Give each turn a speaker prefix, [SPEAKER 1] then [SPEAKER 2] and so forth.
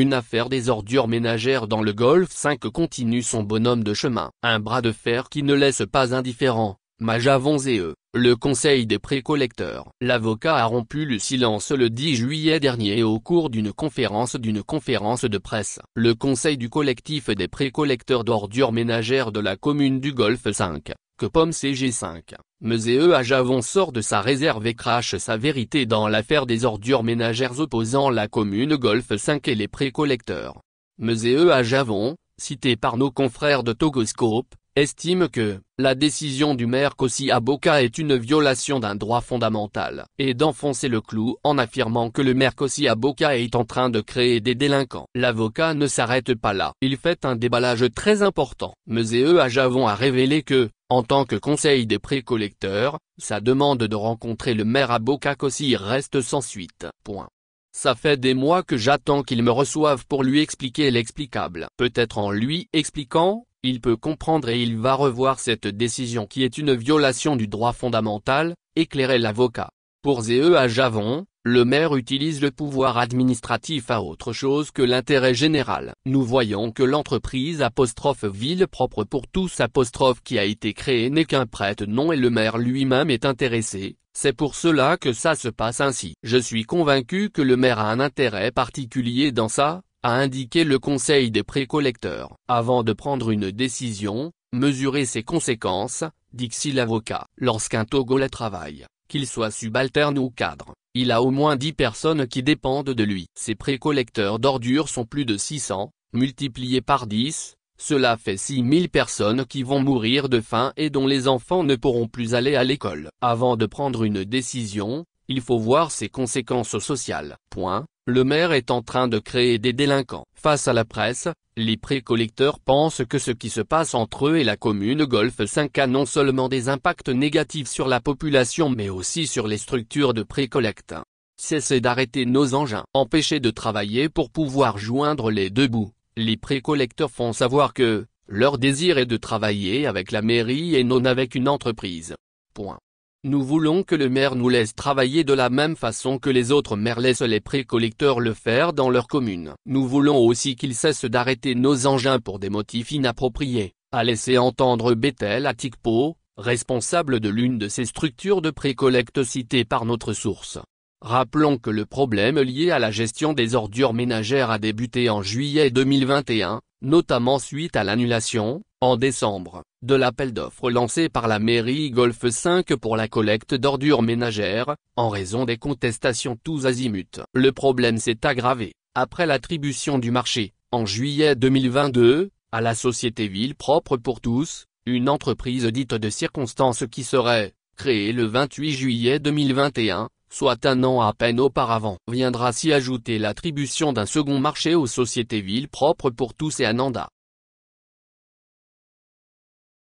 [SPEAKER 1] Une affaire des ordures ménagères dans le Golfe 5 continue son bonhomme de chemin. Un bras de fer qui ne laisse pas indifférent, Majavons et le Conseil des précollecteurs. L'avocat a rompu le silence le 10 juillet dernier au cours d'une conférence de presse. Le Conseil du collectif des précollecteurs d'ordures ménagères de la commune du Golfe 5, que pomme CG5, Meusée à Javon sort de sa réserve et crache sa vérité dans l'affaire des ordures ménagères opposant la commune Golfe 5 et les précollecteurs. Meusée à Javon, cité par nos confrères de Togoscope, estime que la décision du maire Kossi Aboka est une violation d'un droit fondamental, et d'enfoncer le clou en affirmant que le maire Kossi Aboka est en train de créer des délinquants. L'avocat ne s'arrête pas là, il fait un déballage très important. Meusée à Javon a révélé que, en tant que conseil des précollecteurs, sa demande de rencontrer le maire Aboka Kossi reste sans suite. Ça fait des mois que j'attends qu'il me reçoive pour lui expliquer l'explicable. Peut-être en lui expliquant, il peut comprendre et il va revoir cette décision qui est une violation du droit fondamental, éclairait l'avocat. Pour Zee à Javon, le maire utilise le pouvoir administratif à autre chose que l'intérêt général. Nous voyons que l'entreprise Ville propre pour tous qui a été créée n'est qu'un prête-nom et le maire lui-même est intéressé. C'est pour cela que ça se passe ainsi. Je suis convaincu que le maire a un intérêt particulier dans ça, a indiqué le conseil des précollecteurs. Avant de prendre une décision, mesurer ses conséquences, dit l'avocat. Lorsqu'un Togolais travaille, qu'il soit subalterne ou cadre, il a au moins 10 personnes qui dépendent de lui. Ces précollecteurs d'ordures sont plus de 600, multipliés par 10, cela fait 6000 personnes qui vont mourir de faim et dont les enfants ne pourront plus aller à l'école. Avant de prendre une décision, il faut voir ses conséquences sociales. Le maire est en train de créer des délinquants. Face à la presse, les précollecteurs pensent que ce qui se passe entre eux et la commune Golfe 5 a non seulement des impacts négatifs sur la population mais aussi sur les structures de précollecte. Cessez d'arrêter nos engins. Empêchez de travailler pour pouvoir joindre les deux bouts. Les précollecteurs font savoir que, leur désir est de travailler avec la mairie et non avec une entreprise. Nous voulons que le maire nous laisse travailler de la même façon que les autres maires laissent les précollecteurs le faire dans leur commune. Nous voulons aussi qu'ils cessent d'arrêter nos engins pour des motifs inappropriés, a laissé entendre Bethel Atikpo, responsable de l'une de ces structures de précollecte citées par notre source. Rappelons que le problème lié à la gestion des ordures ménagères a débuté en juillet 2021, notamment suite à l'annulation, en décembre, de l'appel d'offres lancé par la mairie Golfe 5 pour la collecte d'ordures ménagères, en raison des contestations tous azimuts. Le problème s'est aggravé, après l'attribution du marché, en juillet 2022, à la société Ville Propre pour tous, une entreprise dite de circonstance qui serait créée le 28 juillet 2021, soit un an à peine auparavant. Viendra s'y ajouter l'attribution d'un second marché aux sociétés Ville Propre pour tous et Ananda.